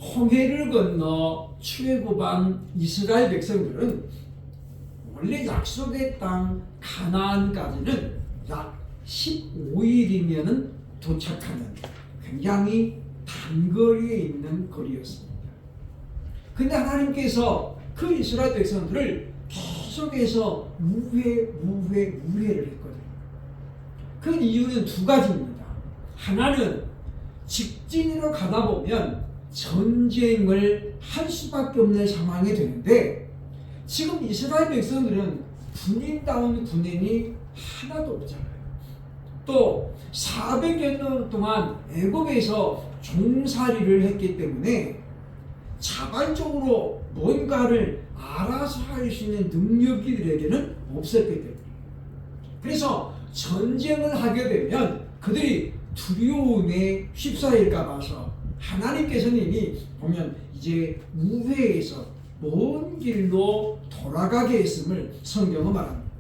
홍해를 건너 출애굽한 이스라엘 백성들은 원래 약속의 땅 가나안까지는 약 15일이면 도착하는 굉장히 단거리에 있는 거리였습니다. 근데 하나님께서 그 이스라엘 백성들을 계속해서 무회를 했거든요. 그 이유는 두 가지입니다. 하나는 직진으로 가다 보면 전쟁을 할 수밖에 없는 상황이 되는데, 지금 이스라엘 백성들은 군인다운 군인이 하나도 없잖아요. 또 400여 년 동안 애굽에서 종살이를 했기 때문에 자발적으로 뭔가를 알아서 할 수 있는 능력이 그들에게는 없었기 때문에, 그래서 전쟁을 하게 되면 그들이 두려움에 휩싸일까 봐서 하나님께서는 이미 보면 이제 우회에서 먼 길로 돌아가게 했음을 성경은 말합니다.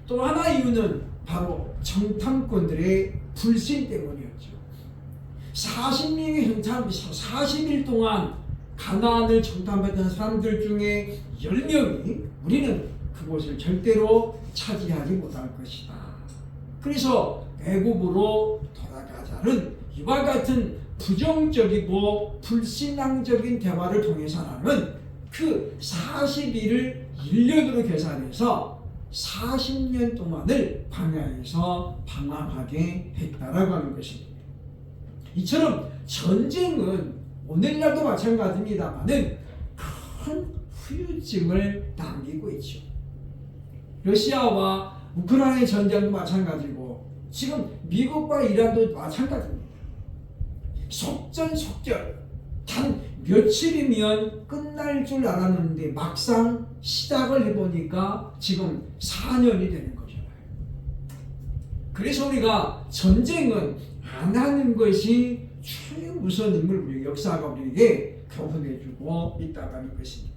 또 하나 이유는 바로 정탐꾼들의 불신 때문이었죠. 40명의 40일 동안 가나안을 정탐했던 사람들 중에 10명이 우리는 그곳을 절대로 차지하지 못할 것이다. 그래서 애굽으로 돌아가자는 이와 같은 부정적이고 불신앙적인 대화를 통해서 하나님은 그 40일을 1년으로 계산해서 40년 동안을 광야에서 방황하게 했다라고 하는 것입니다. 이처럼 전쟁은 오늘날도 마찬가지입니다만은 큰 후유증을 남기고 있죠. 러시아와 우크라이나 전쟁도 마찬가지고 지금 미국과 이란도 마찬가지입니다. 속전속결 단 며칠이면 끝날 줄 알았는데 막상 시작을 해보니까 지금 4년이 되는 거잖아요. 그래서 우리가 전쟁은 안 하는 것이 최우선임을 우리 역사가 우리에게 교훈해주고 있다는 것입니다.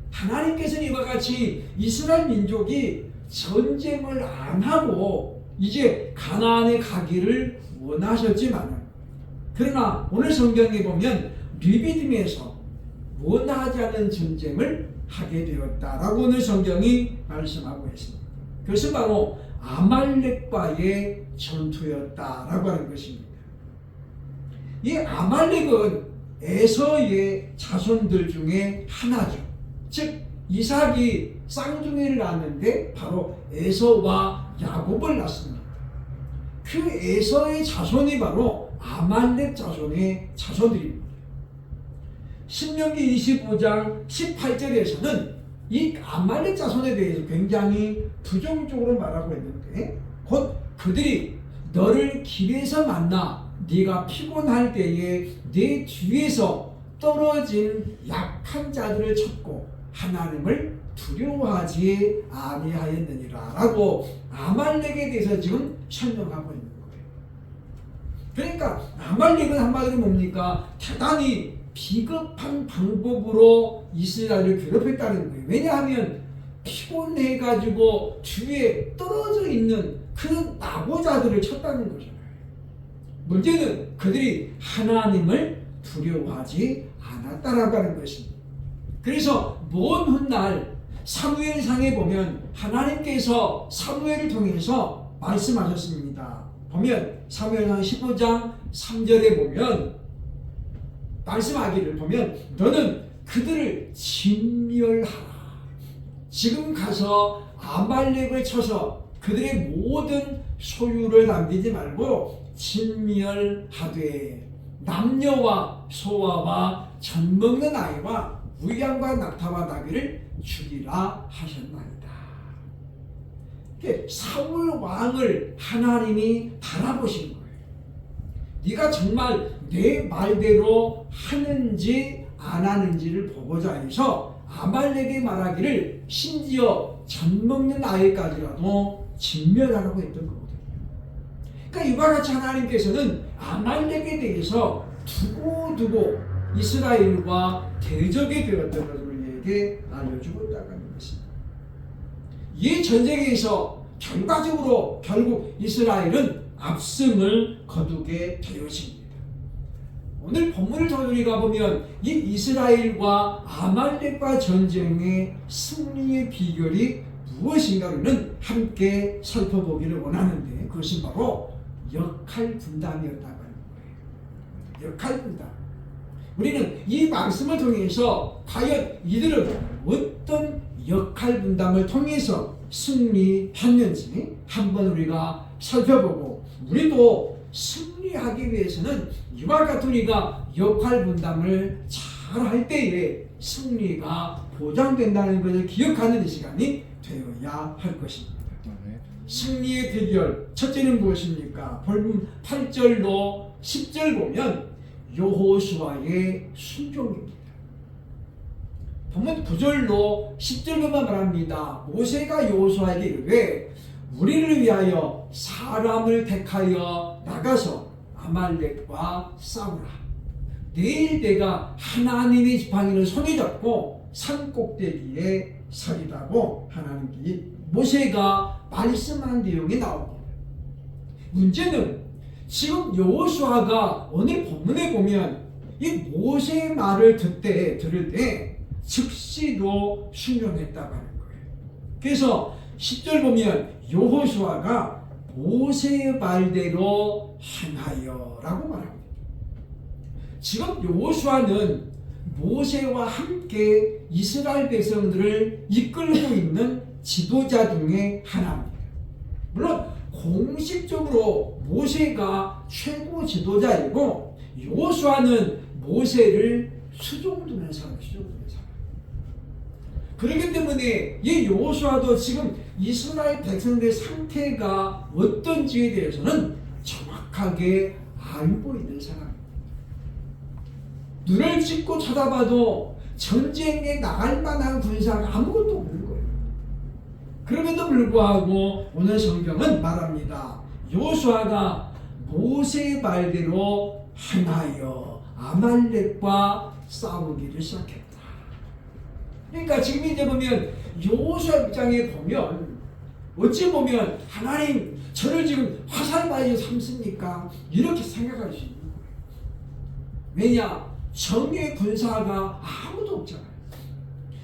하나님께서는 이와 같이 이스라엘 민족이 전쟁을 안 하고 이제 가나안에 가기를 원하셨지만, 그러나 오늘 성경에 보면 르비딤에서 원하지 않은 전쟁을 하게 되었다라고 오늘 성경이 말씀하고 있습니다. 그것은 바로 아말렉과의 전투였다라고 하는 것입니다. 이 아말렉은 에서의 자손들 중에 하나죠. 즉 이삭이 쌍둥이를 낳았는데 바로 에서와 야곱을 낳습니다. 그 에서의 자손이 바로 아말렉 자손의 자손들입니다. 신명기 25장 18절에서는 이 아말렉 자손에 대해서 굉장히 부정적으로 말하고 있는데, 곧 그들이 너를 길에서 만나 네가 피곤할 때에 네 뒤에서 떨어진 약한 자들을 쳤고 하나님을 두려워하지 아니하였느니라 라고 아말렉에 대해서 지금 설명하고 있는 거예요. 그러니까 아말렉은 한마디로 뭡니까? 대단히 비겁한 방법으로 이스라엘을 괴롭혔다는 거예요. 왜냐하면 피곤해가지고 뒤에 떨어져 있는 그런 나보자들을 쳤다는 거잖아요. 문제는 그들이 하나님을 두려워하지 않았다라고 하는 것입니다. 그래서 먼 훗날 사무엘상에 보면 하나님께서 사무엘을 통해서 말씀하셨습니다. 보면 사무엘상 15장 3절에 보면 말씀하기를 보면 너는 그들을 진멸하라. 지금 가서 아말렉을 쳐서 그들의 모든 소유를 남기지 말고 진멸하되 남녀와 소아와 젖먹는 아이와 우양과 낙타와 나귀를 죽이라 하셨나이다. 사울 왕을 하나님이 바라보신 거예요. 네가 정말 내 말대로 하는지 안 하는지를 보고자 해서 아말렉이 말하기를 심지어 젖먹는 아이까지라도 진멸하라고 했던 거거든요. 그러니까 이와 같이 하나님께서는 아말렉에 대해서 두고두고 이스라엘과 대적이 되었던 것을 우리에게 알려주고 있다는 것입니다. 이 전쟁에서 결과적으로 결국 이스라엘은 압승을 거두게 되었습니다. 오늘 본문을 통해 우리가 보면 이 이스라엘과 아말렉과 전쟁의 승리의 비결이 무엇인가를 함께 살펴보기를 원하는데, 그것이 바로 역할 분담이었다고 하는 거예요. 역할 분담. 우리는 이 말씀을 통해서 과연 이들은 어떤 역할 분담을 통해서 승리했는지 한번 우리가 살펴보고, 우리도 승리하기 위해서는 이와 같은 우리가 역할 분담을 잘 할 때에 승리가 보장된다는 것을 기억하는 이 시간이 되어야 할 것입니다. 승리의 비결, 첫째는 무엇입니까? 본문 8절로 10절 보면 여호수아의 순종입니다. 본문 9절로 10절로만 말합니다. 모세가 여호수아에게 이르되 우리를 위하여 사람을 택하여 나가서 아말렉과 싸우라. 내일 내가 하나님의 지팡이를 손에 잡고 산 꼭대기에 서리라고 하나님께 모세가 말씀한 내용이 나옵니다. 문제는 지금 여호수아가 오늘 본문에 보면 이 모세의 말을 들을 때 즉시로 순종했다고 하는 거예요. 그래서 10절 보면 여호수아가 모세의 말대로 행하여라고 말합니다. 지금 여호수아는 모세와 함께 이스라엘 백성들을 이끌고 있는 지도자 중에 하나입니다. 물론 공식적으로 모세가 최고 지도자이고 여호수아는 모세를 수종두는 사람이죠. 그렇기 때문에 이 여호수아도 지금 이스라엘 백성들의 상태가 어떤지에 대해서는 정확하게 알고 있는 사람입니다. 눈을 찢고 쳐다봐도 전쟁에 나갈 만한 군사가 아무것도 없는 거예요. 그럼에도 불구하고 오늘 성경은 말합니다. 여호수아가 모세의 말대로 행하여 아말렉과 싸우기를 시작했다. 그러니까 지금 이제 보면 여호수아 입장에 보면 어찌 보면 하나님 저를 지금 화살바위에 삼습니까? 이렇게 생각할 수 있는 거예요. 왜냐? 정예 군사가 아무도 없잖아요.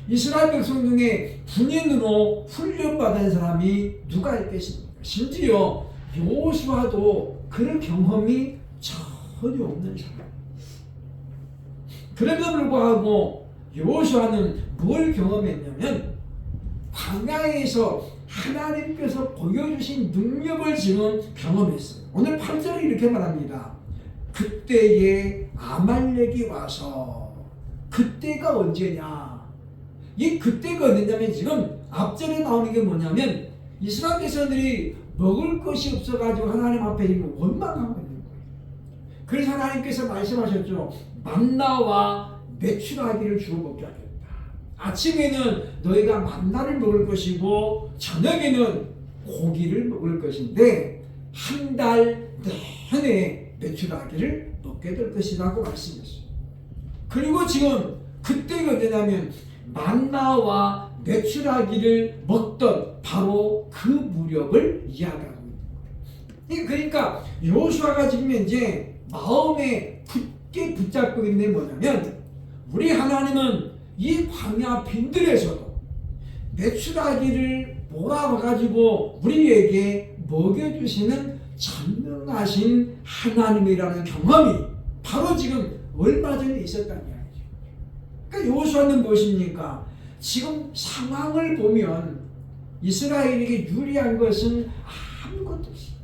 이스라엘 백성 중에 군인으로 훈련받은 사람이 누가 있겠습니까? 심지어 여호수아도 그런 경험이 전혀 없는 사람. 그럼에도 불구하고 여호수아는 뭘 경험했냐면 광야에서 하나님께서 보여주신 능력을 지금 경험했어요. 오늘 8절에 이렇게 말합니다. 그때에 아말렉이 와서, 그때가 언제냐? 이 그때가 언제냐면 지금 앞절에 나오는 게 뭐냐면 이스라엘 백성들이 먹을 것이 없어가지고 하나님 앞에 지금 원망하고 있는 거예요. 그래서 하나님께서 말씀하셨죠. 만나와 메추라기를 주어 먹게 하겠다. 아침에는 너희가 만나를 먹을 것이고 저녁에는 고기를 먹을 것인데 한 달 내내 메추라기를 먹게 될 것이라고 말씀했어요. 그리고 지금 그때가 언제냐면 만나와 메추라기를 먹던 바로 그 무렵을 이야기하고 있는 거예요. 그러니까 여호수아가 지금 이제 마음에 굳게 붙잡고 있는 게 뭐냐면 우리 하나님은 이 광야 빈들에서도 메추라기를 몰아와가지고 우리에게 먹여주시는 전능하신 하나님이라는 경험이 바로 지금 얼마 전에 있었다는 이야기죠. 그러니까 여호수아는 무엇입니까? 지금 상황을 보면 이스라엘에게 유리한 것은 아무것도 없어요.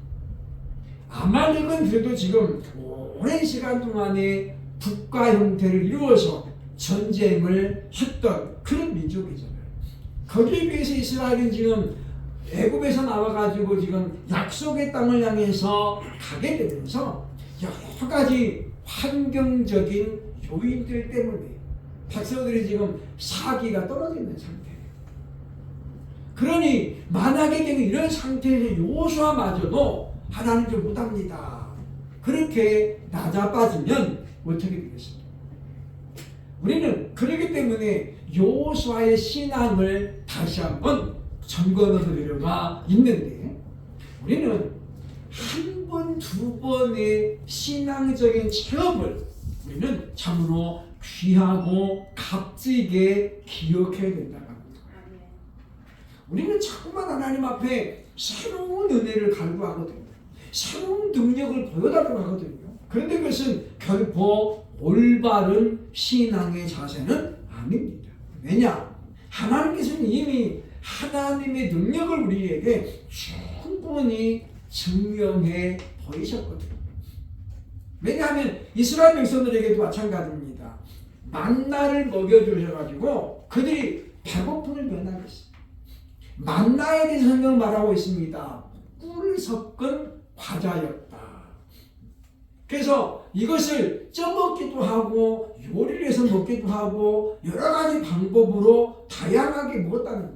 아말렉은 그래도 지금 오랜 시간 동안에 국가 형태를 이루어서 전쟁을 했던 그런 민족이잖아요. 거기에 비해서 이스라엘은 지금 애굽에서 나와가지고 지금 약속의 땅을 향해서 가게 되면서 여러 가지 환경적인 요인들 때문에 백성들이 지금 사기가 떨어져 있는 상태예요. 그러니 만약에 이런 상태에서 여호수아마저도 하나님 좀 못합니다. 그렇게 낮아빠지면 어떻게 되겠습니까? 우리는 그렇기 때문에 여호수아의 신앙을 다시 한번 점검해 볼 필요가 있는데 우리는 한 번, 두 번의 신앙적인 체험을 우리는 참으로 귀하고 값지게 기억해야 된다고 합니다. 우리는 자꾸만 하나님 앞에 새로운 은혜를 갈구하거든요. 새로운 능력을 보여달라고 하거든요. 그런데 그것은 결코 올바른 신앙의 자세는 아닙니다. 왜냐? 하나님께서는 이미 하나님의 능력을 우리에게 충분히 증명해 보이셨거든요. 왜냐하면 이스라엘 백성들에게도 마찬가지입니다. 만나를 먹여주셔가지고 그들이 배고픔을 면하겠어요. 만나에 대해서 성경은 말하고 있습니다. 꿀을 섞은 과자였다. 그래서 이것을 쪄먹기도 하고 요리를 해서 먹기도 하고 여러 가지 방법으로 다양하게 먹었다는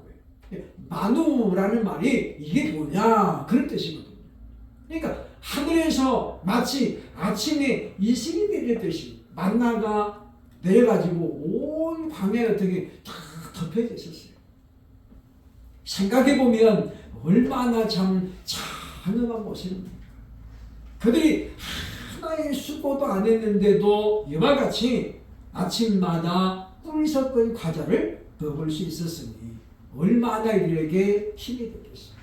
거예요. 마누라는 말이 이게 뭐냐 그런 뜻이거든요. 그러니까 하늘에서 마치 아침에 이슬이 내렸듯이 만나가 내려가지고 온 광야에 어떻게 다 덮여져 있었어요. 생각해보면 얼마나 참 찬음한 모습입니다. 그들이 하나의 수고도 안 했는데도 이와 같이 아침마다 꿀 섞은 과자를 먹을 수 있었으니 얼마나 이들에게 힘이 되겠어요.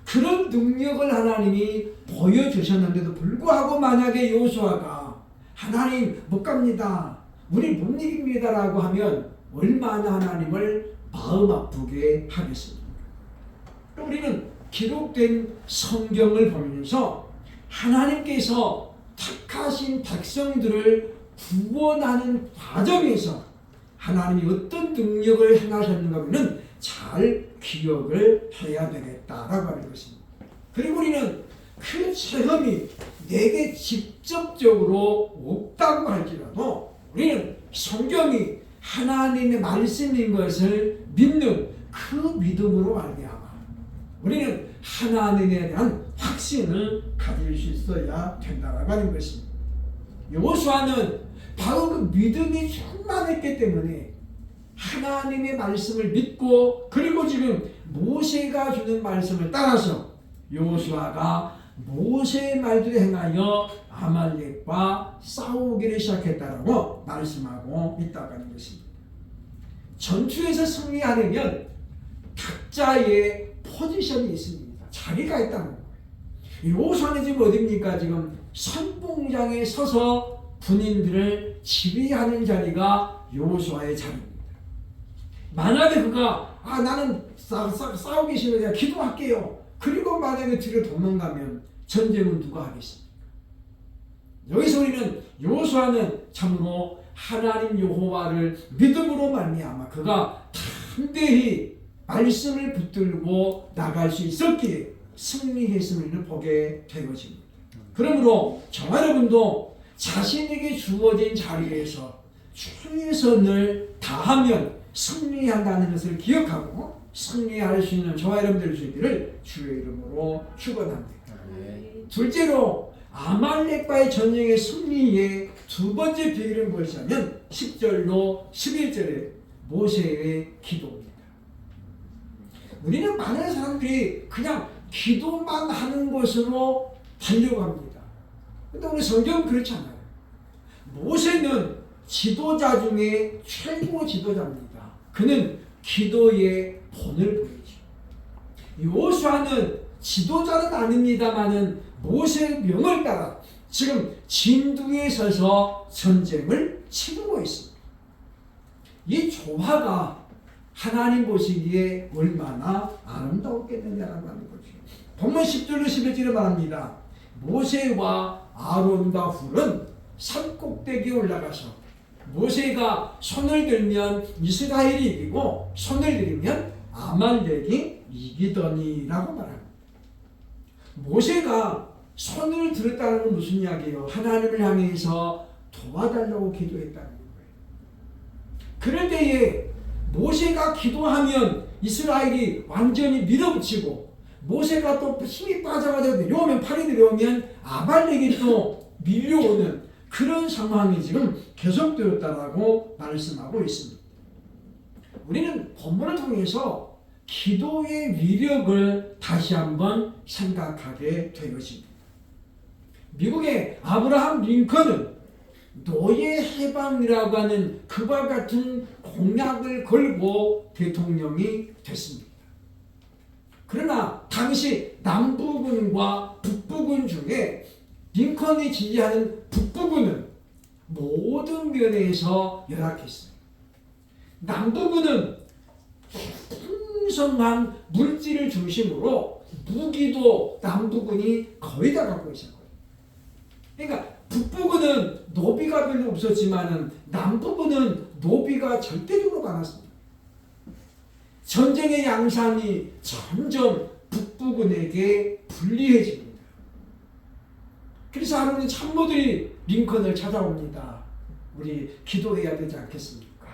그런 능력을 하나님이 보여주셨는데도 불구하고 만약에 여호수아가 하나님 못 갑니다. 우리 못 이깁니다라고 하면 얼마나 하나님을 마음 아프게 하겠습니까? 우리는 기록된 성경을 보면서 하나님께서 택하신 백성들을 구원하는 과정에서 하나님이 어떤 능력을 행하셨는가는 잘 기억을 해야 되겠다라고 하는 것입니다. 그리고 우리는 그 체험이 내게 직접적으로 없다고 할지라도 우리는 성경이 하나님의 말씀인 것을 믿는 그 믿음으로 말미암아 우리는 하나님에 대한 확신을 가질 수 있어야 된다라고 하는 것입니다. 여호수아는 바로 그 믿음이 충만했기 때문에 하나님의 말씀을 믿고 그리고 지금 모세가 주는 말씀을 따라서 여호수아가 모세의 말들을 행하여 아말렉과 싸우기를 시작했다라고 말씀하고 있다고 하는 것입니다. 전투에서 승리하려면 각자의 포지션이 있습니다. 자리가 있다는 거예요. 여호수아는 지금 어디입니까? 지금 선봉장에 서서 군인들을 지휘하는 자리가 여호수아의 자리입니다. 만약에 그가 나는 싸우기 싫어 내가 기도할게요. 그리고 만약에 뒤로 도망가면 전쟁은 누가 하겠습니까? 여기서 우리는 여호수아는 참으로 하나님 여호와를 믿음으로 말미암아 그가 담대히 말씀을 붙들고 나갈 수 있었기에 승리했음을 보게 된 것입니다. 그러므로 저와 여러분도 자신에게 주어진 자리에서 최선을 다하면 승리한다는 것을 기억하고 승리할 수 있는 저와 여러분들 되기를 주의 이름으로 축원합니다. 둘째로 아말렉과의 전쟁의 승리의 두 번째 비결은 무엇이냐면 10절로 11절의 모세의 기도입니다. 우리는 많은 사람들이 그냥 기도만 하는 것으로 달려갑니다. 그런데 우리 성경은 그렇지 않아요. 모세는 지도자 중에 최고 지도자입니다. 그는 기도의 본을 보이죠. 여호수아는 지도자는 아닙니다마는 모세의 명을 따라 지금 진두에 서서 전쟁을 치르고 있습니다. 이 조화가 하나님 보시기에 얼마나 아름다웠겠느냐라고 하는 거죠. 본문 10절로 11절에 말합니다. 모세와 아론과 훌은 산 꼭대기에 올라가서 모세가 손을 들면 이스라엘이 이기고 손을 들이면 아말렉이 이기더니라고 말합니다. 모세가 손을 들었다는 건 무슨 이야기예요? 하나님을 향해서 도와달라고 기도했다는 거예요. 그럴 때에 모세가 기도하면 이스라엘이 완전히 밀어붙이고 모세가 또 힘이 빠져가지고 내려오면 팔이 내려오면 아말렉이 또 밀려오는 그런 상황이 지금 계속되었다라고 말씀하고 있습니다. 우리는 본문을 통해서 기도의 위력을 다시 한번 생각하게 된 것입니다. 미국의 아브라함 링컨은 노예 해방이라고 하는 그와 같은 공약을 걸고 대통령이 됐습니다. 그러나 당시 남부군과 북부군 중에 링컨이 지지하는 북부군은 모든 면에서 열악했어요. 남부군은 풍성한 물질을 중심으로 무기도 남부군이 거의 다 갖고 있었거든요. 그러니까 북부군은 노비가 별로 없었지만 남부군은 노비가 절대적으로 많았습니다. 전쟁의 양상이 점점 북부군에게 불리해집니다. 그래서 하루는 참모들이 링컨을 찾아옵니다. 우리 기도해야 되지 않겠습니까?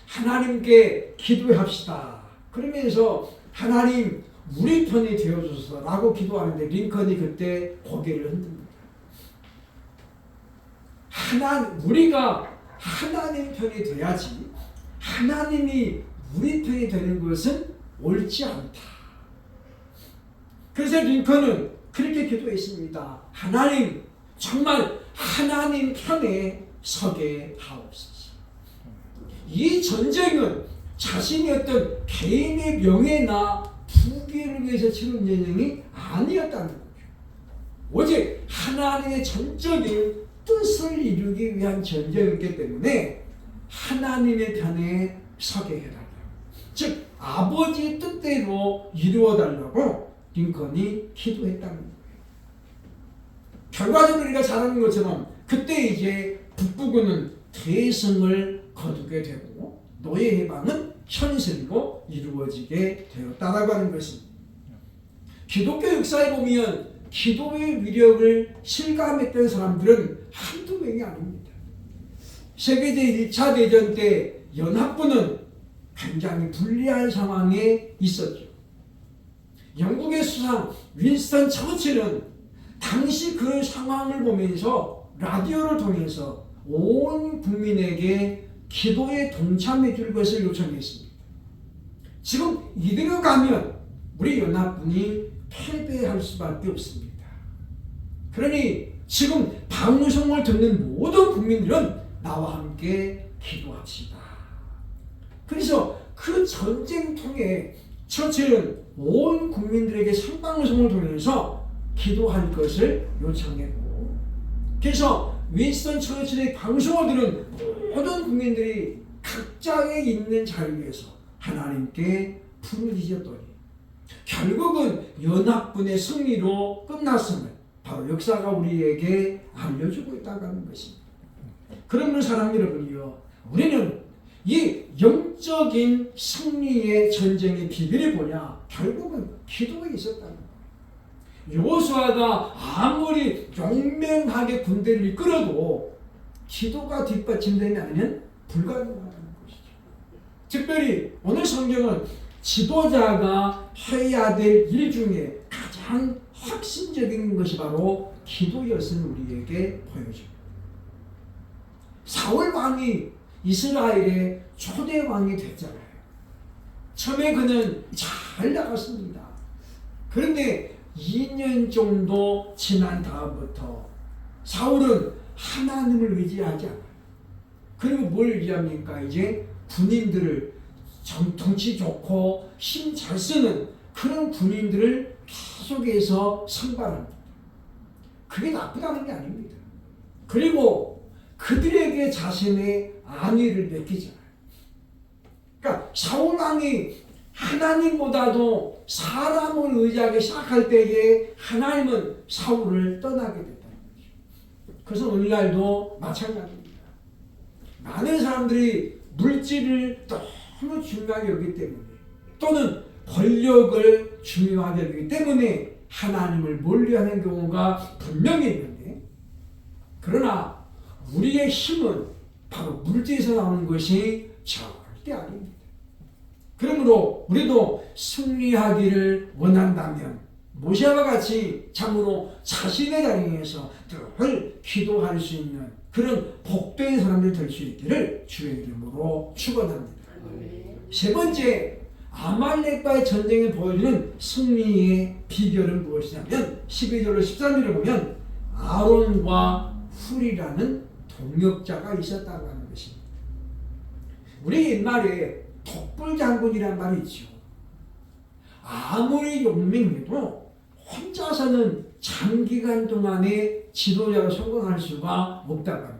하나님께 기도합시다. 그러면서 하나님 우리 편이 되어주소서 라고 기도하는데 링컨이 그때 고개를 흔듭니다. 우리가 하나님 편이 돼야지 하나님이 우리 편이 되는 것은 옳지 않다. 그래서 링컨은 그렇게 기도했습니다. 하나님, 정말 하나님 편에 서게 하옵소서. 이 전쟁은 자신의 어떤 개인의 명예나 부귀를 위해서 치른 전쟁이 아니었다는 거죠. 오직 하나님의 전적인 뜻을 이루기 위한 전쟁이기 때문에 하나님의 편에 서게 해달라. 즉 아버지의 뜻대로 이루어달라고 링컨이 기도했다는 거예요. 결과적으로 우리가 잘 아는 것처럼 그때 이제 북부군은 대승을 거두게 되고 노예 해방은 현실로 이루어지게 되었다라고 하는 것입니다. 기독교 역사에 보면 기도의 위력을 실감했던 사람들은 한두 명이 아닙니다. 세계대 1차 대전 때 연합군은 굉장히 불리한 상황에 있었죠. 영국의 수상 윈스턴 처칠은 당시 그 상황을 보면서 라디오를 통해서 온 국민에게 기도에 동참해 줄 것을 요청했습니다. 지금 이대로 가면 우리 연합군이 패배할 수밖에 없습니다. 그러니 지금 방송을 듣는 모든 국민들은 나와 함께 기도합시다. 그래서 그 전쟁통에 처칠은 온 국민들에게 생방송을 통해서 기도할 것을 요청했고, 그래서 윈스턴 처칠의 방송을 들은 모든 국민들이 각자의 있는 자리에서 하나님께 부르짖었더니 결국은 연합군의 승리로 끝났음을 바로 역사가 우리에게 알려주고 있다고 하는 것입니다. 그러면 사랑 여러분이요, 우리는 이 영적인 승리의 전쟁의 비결이 뭐냐? 결국은 기도에 있었다는 거예요. 여호수아가 아무리 용맹하게 군대를 이끌어도 기도가 뒷받침되지 않으면 불가능하다는 것이죠. 특별히 오늘 성경은 지도자가 해야 될 일 중에 가장 핵심적인 것이 바로 기도였음을 우리에게 보여줍니다. 사울 왕이 이스라엘의 초대 왕이 됐잖아요. 처음에 그는 잘 나갔습니다. 그런데 2년 정도 지난 다음부터 사울은 하나님을 의지하지 않아요. 그리고 뭘 의지합니까? 이제 군인들을 덩치 좋고 힘 잘 쓰는 그런 군인들을 계속해서 선발합니다. 그게 나쁘다는 게 아닙니다. 그리고 그들에게 자신의 안위를 맡기잖아요. 그러니까 사울왕이 하나님보다도 사람을 의지하기 시작할 때에 하나님은 사울을 떠나게 됐다는 거죠. 그래서 오늘날도 마찬가지입니다. 많은 사람들이 물질을 너무 중요하게 여기기 때문에 또는 권력을 중요하게 여기기 때문에 하나님을 멀리하는 경우가 분명히 있는데, 그러나 우리의 힘은 바로 물질에서 나오는 것이 절대 아닙니다. 그러므로 우리도 승리하기를 원한다면 모세와 같이 참으로 자신의 자리에서 늘 기도할 수 있는 그런 복된 사람들이 될 수 있기를 주의 이름으로 축원합니다. 세 번째, 아말렉과의 전쟁에 보여주는 승리의 비결은 무엇이냐면 12절로 13절을 보면 아론과 훌이라는 동역자가 있었다고 하는 것입니다. 우리 옛말에 독불장군이란 말이 있죠. 아무리 용맹해도 혼자서는 장기간 동안에 지도자로 성공할 수가 없다고 하는 거예요.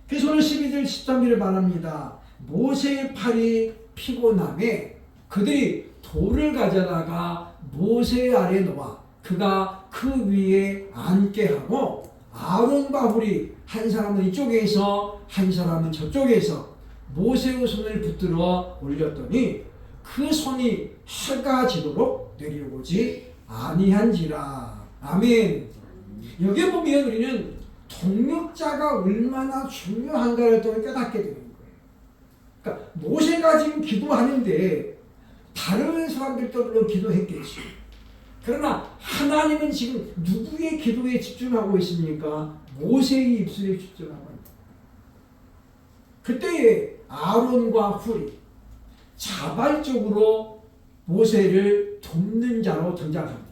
그래서 오늘 12절 13절을 말합니다. 모세의 팔이 피곤함에 그들이 돌을 가져다가 모세 아래 놓아 그가 그 위에 앉게 하고 아론과 훌이 한 사람은 이쪽에서 한 사람은 저쪽에서 모세의 손을 붙들어 올렸더니 그 손이 해가 지도록 내려오지 아니한지라. 아멘. 여기 보면 우리는 동역자가 얼마나 중요한가를 또 깨닫게 되는 거예요. 그러니까 모세가 지금 기도하는데 다른 사람들도 물론 기도했겠죠. 그러나 하나님은 지금 누구의 기도에 집중하고 있습니까? 모세의 입술에 집중하고 있습니다. 그때에 아론과 훌이 자발적으로 모세를 돕는 자로 등장합니다.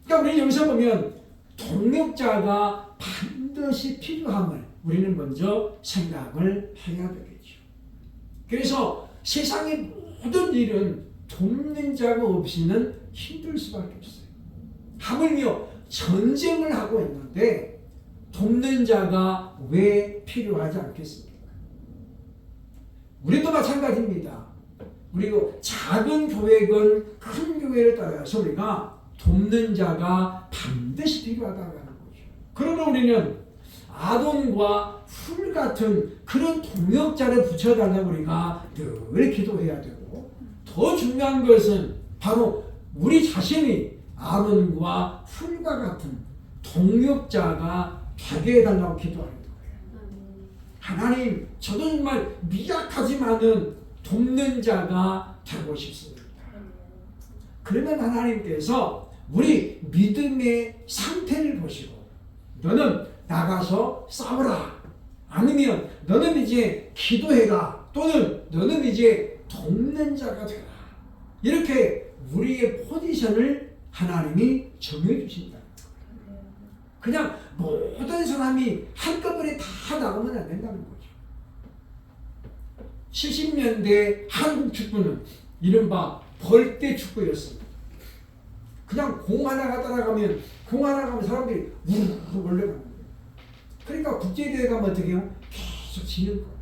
그러니까 우리 여기서 보면 동역자가 반드시 필요함을 우리는 먼저 생각을 해야 되겠죠. 그래서 세상의 모든 일은 돕는 자가 없이는 힘들 수밖에 없어요. 하물며 전쟁을 하고 있는데 돕는 자가 왜 필요하지 않겠습니까? 우리도 마찬가지입니다. 그리고 작은 교회건 큰 교회를 따라서 우리가 돕는 자가 반드시 필요하다고 하는 거죠. 그러면 우리는 아론과 훌 같은 그런 동역자를 붙여달라고 우리가 늘 기도해야 되고, 더 중요한 것은 바로 우리 자신이 아론과 훌과 같은 동역자가 되게 해달라고 기도하는 거예요. 하나님, 저도 정말 미약하지만은 돕는 자가 되고 싶습니다. 그러면 하나님께서 우리 믿음의 상태를 보시고 너는 나가서 싸우라, 아니면 너는 이제 기도해라, 또는 너는 이제 돕는 자가 되라, 이렇게 우리의 포지션을 하나님이 정해주신다. 그냥 모든 사람이 한꺼번에 다 나오면 안 된다는 거죠. 70년대 한국 축구는 이른바 벌떼 축구였습니다. 그냥 공 하나가 따라가면 사람들이 우르르 몰려가는 거예요. 그러니까 국제대회 가면 어떻게 해요? 계속 지는 거예요.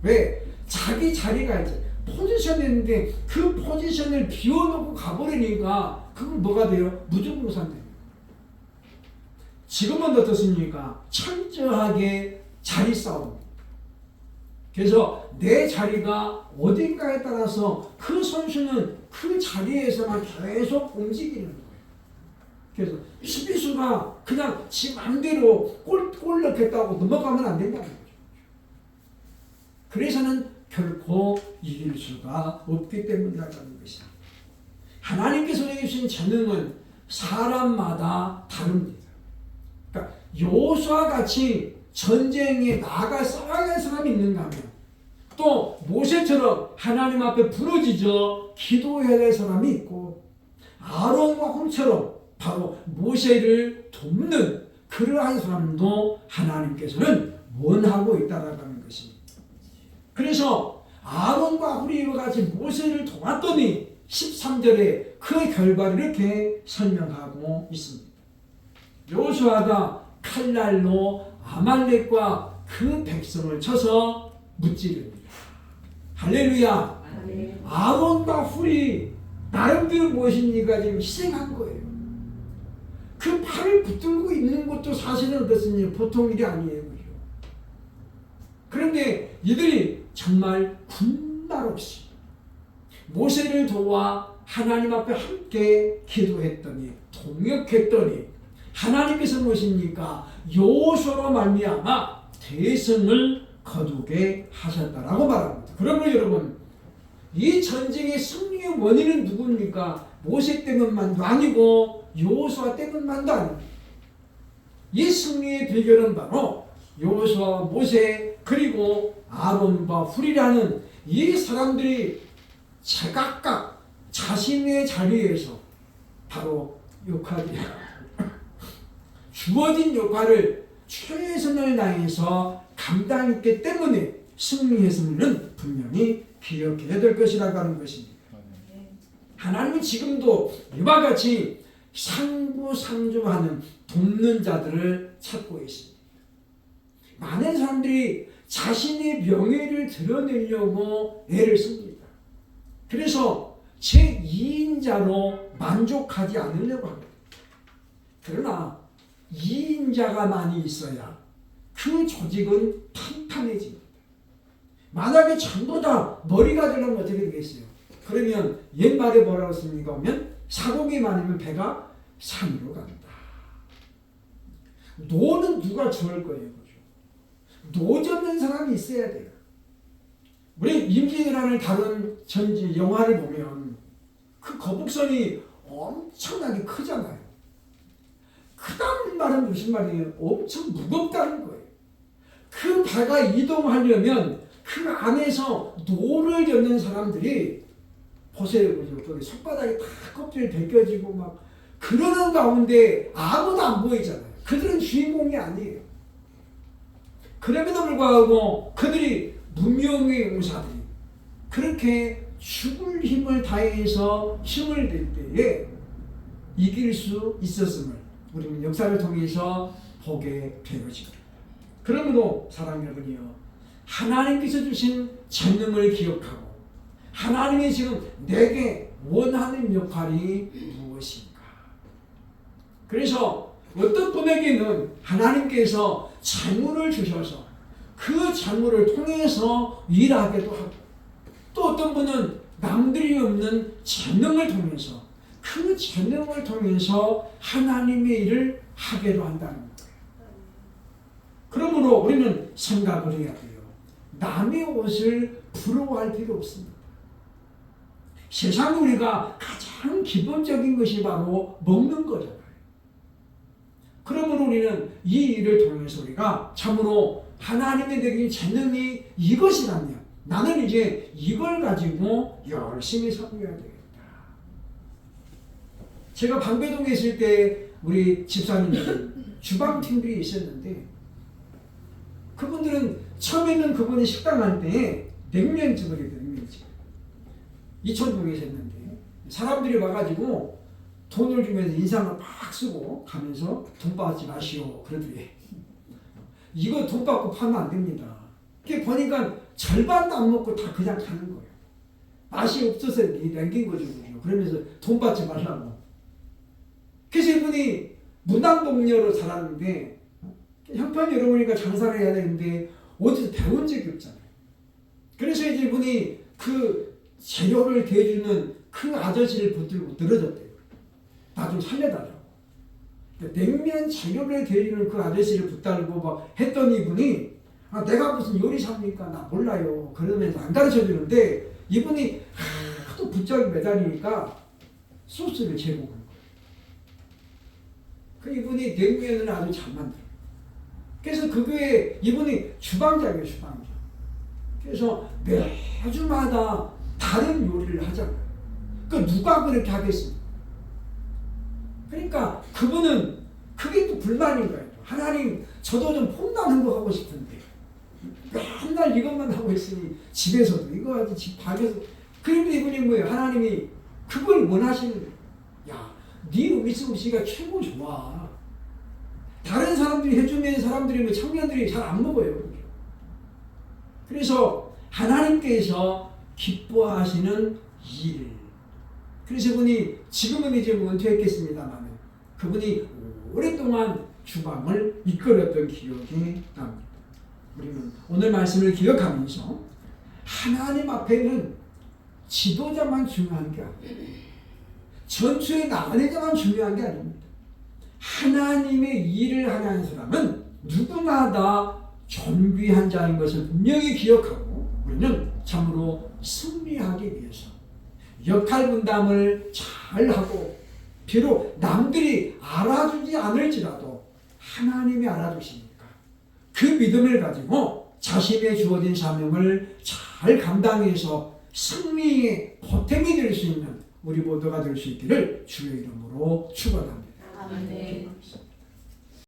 왜? 자기 자리가 이제 포지션이 있는데 그 포지션을 비워놓고 가버리니까 그건 뭐가 돼요? 무중무산돼요. 지금은 어떻습니까? 철저하게 자리 싸움. 그래서 내 자리가 어딘가에 따라서 그 선수는 그 자리에서만 계속 움직이는 거예요. 그래서 수비수가 그냥 지 맘대로 골 넣겠다고 넘어가면 안 된다는 거죠. 그래서는 결코 이길 수가 없기 때문이라는 것입니다. 하나님께서 내주신 재능은 사람마다 다릅니다. 그러니까 여호수아와 같이 전쟁에 나가 싸워야 할 사람이 있는가 하면, 또 모세처럼 하나님 앞에 부르짖어 기도해야 할 사람이 있고, 아론과 훌처럼 바로 모세를 돕는 그러한 사람도 하나님께서는 원하고 있다라는 것입니다. 그래서 아론과 훌이와 같이 모세를 도왔더니 13절에 그 결과를 이렇게 설명하고 있습니다. 여호수아가 칼날로 아말렉과 그 백성을 쳐서 무찌릅니다. 할렐루야. 아론과 훌이 나름대로 무엇입니까? 지금 희생한 거예요. 그 팔을 붙들고 있는 것도 사실은 어떻습니까? 보통 일이 아니에요. 그죠? 그런데 이들이 정말 군말 없이 모세를 도와 하나님 앞에 함께 기도했더니, 동역했더니 하나님께서 무엇입니까? 여호수아로 말미암아 대성을 거두게 하셨다라고 말합니다. 그러면 여러분, 이 전쟁의 승리의 원인은 누굽니까? 모세 때문만도 아니고 여호수아 때문만도 아닙니다. 이 승리의 비결은 바로 여호수아, 모세, 그리고 아론과 훌이라는 이 사람들이 제각각 자신의 자리에서 바로 역할이 주어진 역할을 최선을 다해서 감당했기 때문에 승리했음을 분명히 기억해야 될 것이라고 하는 것입니다. 하나님은 지금도 이와 같이 상부상조하는 돕는 자들을 찾고 있습니다. 많은 사람들이 자신의 명예를 드러내려고 애를 씁니다. 그래서 제2인자로 만족하지 않으려고 합니다. 그러나 2인자가 많이 있어야 그 조직은 탄탄해집니다. 만약에 전부 다 머리가 되려면 어떻게 되겠어요? 그러면 옛말에 뭐라고 씁니까? 하면 사공이 많으면 배가 산으로 간다. 노는 누가 좋을 거예요? 노 젓는 사람이 있어야 돼요. 우리 임진왜란을 다룬 전지 영화를 보면 그 거북선이 엄청나게 크잖아요. 크다는 말은 무슨 말이에요? 엄청 무겁다는 거예요. 그 배가 이동하려면 그 안에서 노를 젓는 사람들이 보세요. 거기 손바닥에 다 껍질이 벗겨지고 막 그러는 가운데 아무도 안 보이잖아요. 그들은 주인공이 아니에요. 그럼에도 불구하고 그들이 무명의 의사들이 그렇게 죽을 힘을 다해서 힘을 낼 때에 이길 수 있었음을 우리는 역사를 통해서 보게 되어집니다. 그러므로 사랑하는 여러분이요, 하나님께서 주신 재능을 기억하고 하나님이 지금 내게 원하는 역할이 무엇인가. 그래서 어떤 분에게는 하나님께서 재물을 주셔서 그 재물을 통해서 일하게도 하고, 또 어떤 분은 남들이 없는 재능을 통해서 그 재능을 통해서 하나님의 일을 하게도 한다는 거예요. 그러므로 우리는 생각을 해야 돼요. 남의 옷을 부러워할 필요 없습니다. 세상에 우리가 가장 기본적인 것이 바로 먹는 거잖아요. 그러므로 우리는 이 일을 통해서 우리가 참으로 하나님의 내게 재능이 이것이라면 나는 이제 이걸 가지고 열심히 섬겨야 되겠다. 제가 방배동에 있을 때 우리 집사님들 주방팀들이 있었는데 그분들은 처음에는 그분이 식당 할 때 냉면집을 해요. 냉면집. 이천동에 있었는데 사람들이 와가지고 돈을 주면서 인상을 팍 쓰고 가면서 돈 받지 마시오 그러더니 이거 돈 받고 파면 안 됩니다. 이렇게 보니까 절반도 안 먹고 다 그냥 가는 거예요. 맛이 없어서 남긴 거죠. 그러면서 돈 받지 말라고. 그래서 이분이 문화동료로 살았는데 형편이 어려우니까 장사를 해야 되는데 어디서 배운 적이 없잖아요. 그래서 이제 이분이 그 재료를 대주는 그 아저씨를 붙들고 늘어졌대요. 나 좀 살려달라고. 냉면 재료를 대주는 그 아저씨를 붙들고 막 했더니 이분이 내가 무슨 요리사입니까? 나 몰라요. 그러면서 안 가르쳐 주는데 이분이 하도 붙잡고 매달리니까 소스를 제공한 거예요. 그 이분이 냉면을 아주 잘 만들어요. 그래서 그 교회 이분이 주방장이에요. 주방장. 그래서 매주마다 다른 요리를 하잖아요. 그 누가 그렇게 하겠습니까? 그러니까 그분은 그게 또 불만인 거예요. 하나님, 저도 좀 폼나는 거 하고 싶은데 맨날 이것만 하고 있으니 집에서도 이거 하지 집 밖에서. 그런데 이분이 뭐예요? 하나님이 그걸 원하시는 거예요. 야, 네 음식가 최고 좋아. 다른 사람들이 해주면 사람들이 뭐 청년들이 잘 안 먹어요. 그래서 하나님께서 기뻐하시는 일. 그래서 그분이 지금은 이제 은퇴했겠습니다만 그분이 오랫동안 주방을 이끌었던 기억이 납니다. 우리는 오늘 말씀을 기억하면서 하나님 앞에는 지도자만 중요한 게 아니에요. 전투에 나가는 자만 중요한 게 아닙니다. 하나님의 일을 하는 사람은 누구나 다 존귀한 자인 것을 분명히 기억하고 우리는 참으로 승리하기 위해서 역할 분담을 잘하고 비록 남들이 알아주지 않을지라도 하나님이 알아주시니까 그 믿음을 가지고 자신의 주어진 사명을 잘 감당해서 승리의 보탬이 될 수 있는 우리 모두가 될 수 있기를 주의 이름으로 축원합니다. 아멘.